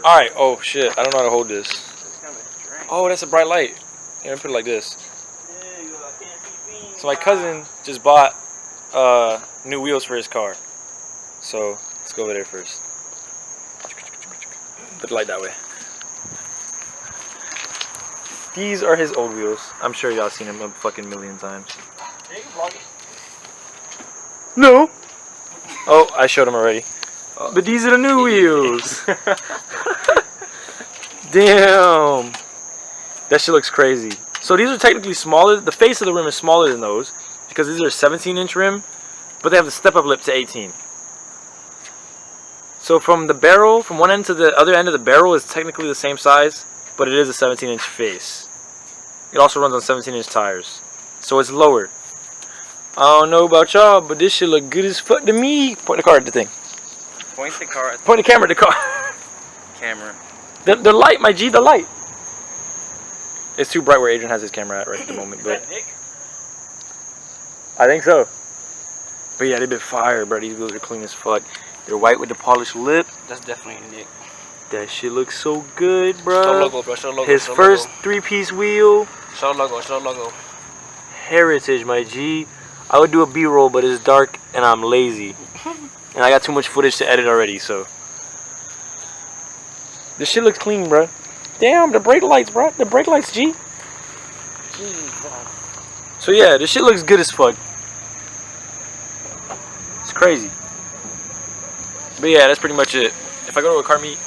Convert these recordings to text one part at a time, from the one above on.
Alright, oh shit, I don't know how to hold this. Oh, that's a bright light. Yeah, put it like this. So my cousin just bought new wheels for his car. So let's go over there first. Put the light that way. These are his old wheels. I'm sure y'all seen them a fucking million times. No. Oh, I showed him already. But these are the new wheels. Damn. That shit looks crazy. So these are technically smaller. The face of the rim is smaller than those because these are 17-inch rim, but they have the step-up lip to 18. So from the barrel, from one end to the other end of the barrel is technically the same size, but it is a 17-inch face. It also runs on 17-inch tires, so it's lower. I don't know about y'all, but this shit look good as fuck to me. Point the car at the thing. Point the car. Point the camera at the car. Camera. The light, my G, the light. It's too bright where Adrian has his camera at right at the moment, but Nick? I think so. But yeah, they've been fire, bro. These wheels are clean as fuck. They're white with the polished lip. That's definitely Nick. That shit looks so good, bro. Show the logo, bro. Show the logo. His first 3-piece wheel. Show the logo. Show the logo. Heritage, my G. I would do a B-roll, but it's dark and I'm lazy. And I got too much footage to edit already, so. This shit looks clean, bro. Damn, the brake lights, bro. The brake lights, G. So yeah, this shit looks good as fuck. It's crazy. But yeah, that's pretty much it. If I go to a car meet,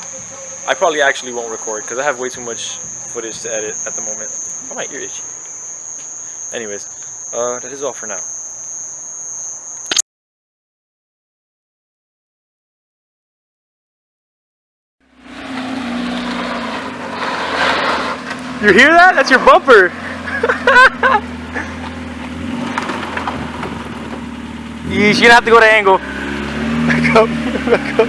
I probably actually won't record because I have way too much footage to edit at the moment. Oh, my ear itchy. Anyways, that is all for now. You hear that? That's your bumper. You're gonna have to go to angle. Back up. Back up.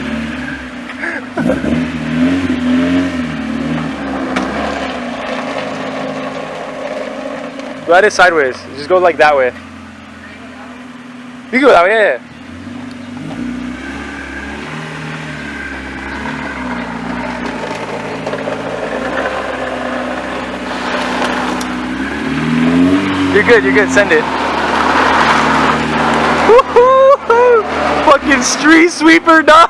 Go at it sideways. Just go like that way. You go that way, yeah. You're good, send it. Woo-hoo-hoo! Fucking street sweeper, dog!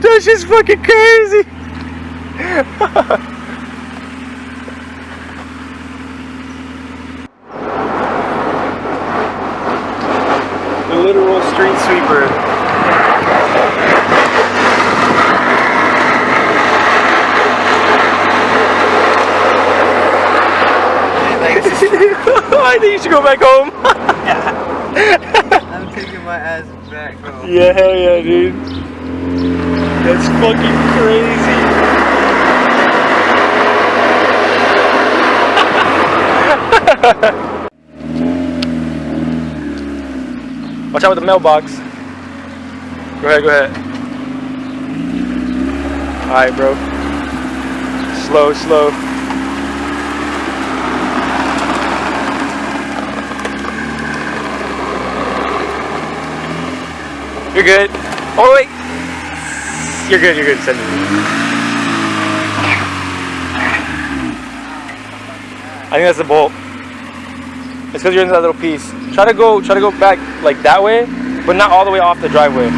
That's just fucking crazy! The literal street sweeper. I think you should go back home. I'm taking my ass back home. Yeah, hell yeah, dude. That's fucking crazy. Watch out with the mailbox. Go ahead, go ahead. Alright, bro. Slow, slow. You're good. Oh, wait. You're good, you're good. Send it. I think that's the bolt. It's because you're in that little piece. Try to go back like that way, but not all the way off the driveway.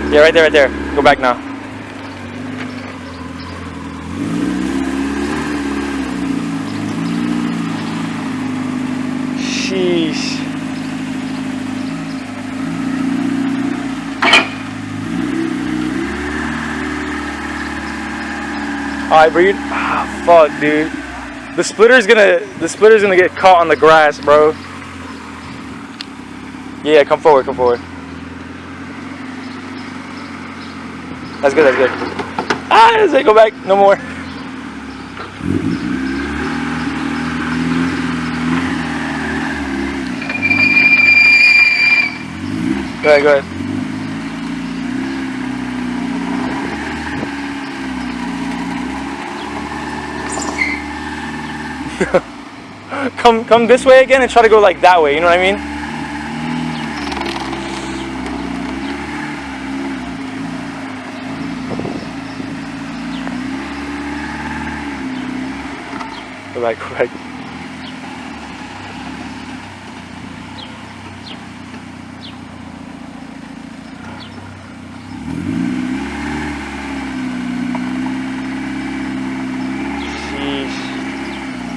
Yeah, right there, right there. Go back now. Sheesh. Alright, breathe. Ah, fuck, dude. The splitter's gonna get caught on the grass, bro. Yeah, come forward, come forward. That's good, that's good. Ah, that's it, go back, no more. Go ahead, go ahead. come this way again and try to go like that way. You know what I mean? Go back, go back.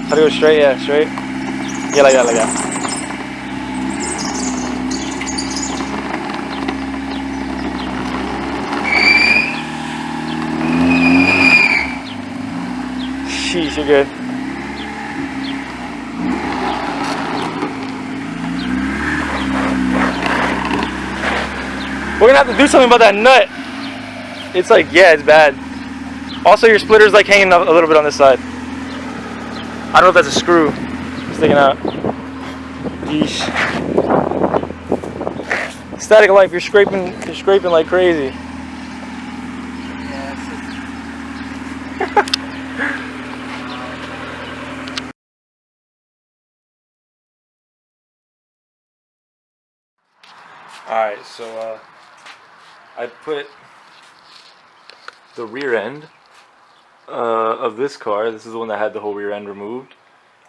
Try to go straight, yeah, straight. Yeah, like that, like that. Sheesh, you're good. We're gonna have to do something about that nut. It's like, yeah, it's bad. Also, your splitter's like hanging a little bit on this side. I don't know if that's a screw sticking out. Yeesh. Static life, you're scraping like crazy. Alright, so I put the rear end of this car, this is the one that had the whole rear end removed,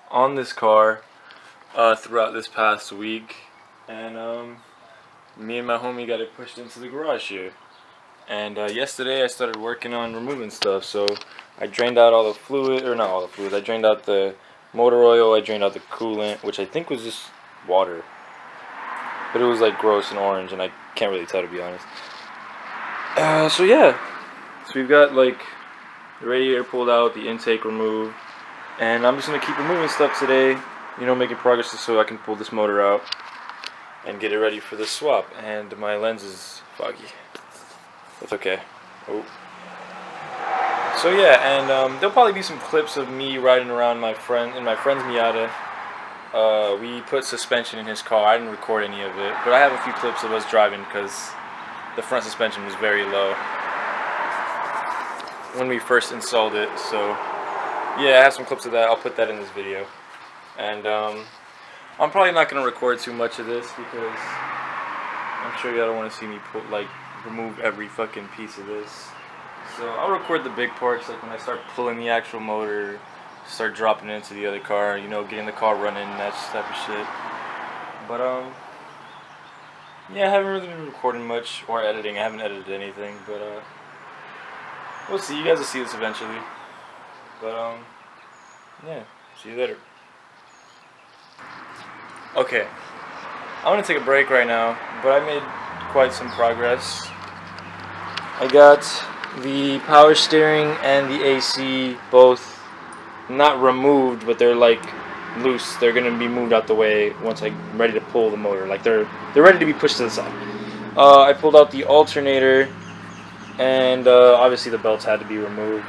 on this car throughout this past week, and me and my homie got it pushed into the garage here. And yesterday I started working on removing stuff, so I drained out all the fluid, or not all the fluid, I drained out the motor oil, I drained out the coolant, which I think was just water. But it was like gross and orange, and I can't really tell, to be honest. So yeah, so we've got like the radiator pulled out, the intake removed, and I'm just going to keep removing stuff today, you know, making progress so I can pull this motor out and get it ready for the swap. And my lens is foggy. That's okay. Oh. So yeah, and there'll probably be some clips of me riding around my friend's Miata. We put suspension in his car. I didn't record any of it, but I have a few clips of us driving because the front suspension was very low when we first installed it. So yeah, I have some clips of that. I'll put that in this video. And I'm probably not going to record too much of this because I'm sure y'all don't want to see me remove every fucking piece of this. So I'll record the big parts, like when I start pulling the actual motor, start dropping it into the other car, you know, getting the car running, that type of shit. But yeah, I haven't really been recording much or editing. I haven't edited anything, but we'll see. You guys will see this eventually. But yeah, see you later. Okay, I'm gonna take a break right now, but I made quite some progress. I got the power steering and the AC both not removed, but they're like loose. They're gonna be moved out the way once I'm ready to pull the motor. Like they're ready to be pushed to the side. I pulled out the alternator, and obviously the belts had to be removed.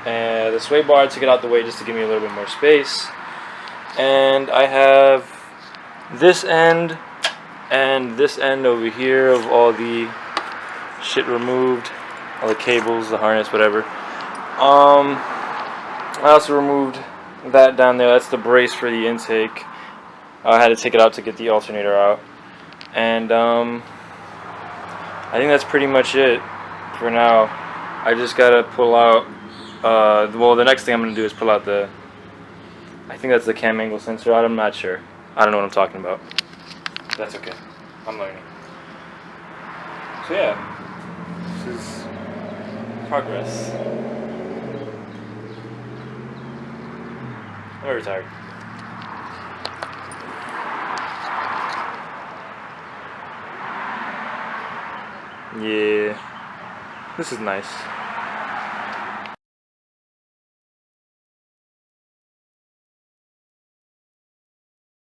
And the sway bar, I took it out the way just to give me a little bit more space. And I have this end and this end over here of all the shit removed, all the cables, the harness, whatever. I also removed that down there. That's the brace for the intake. I had to take it out to get the alternator out. And I think that's pretty much it for now. I just gotta pull out well, the next thing I'm gonna do is pull out the, I think that's the cam angle sensor. I'm not sure. I don't know what I'm talking about. That's okay. I'm learning. So yeah, this is progress. I'm very tired. Yeah, this is nice.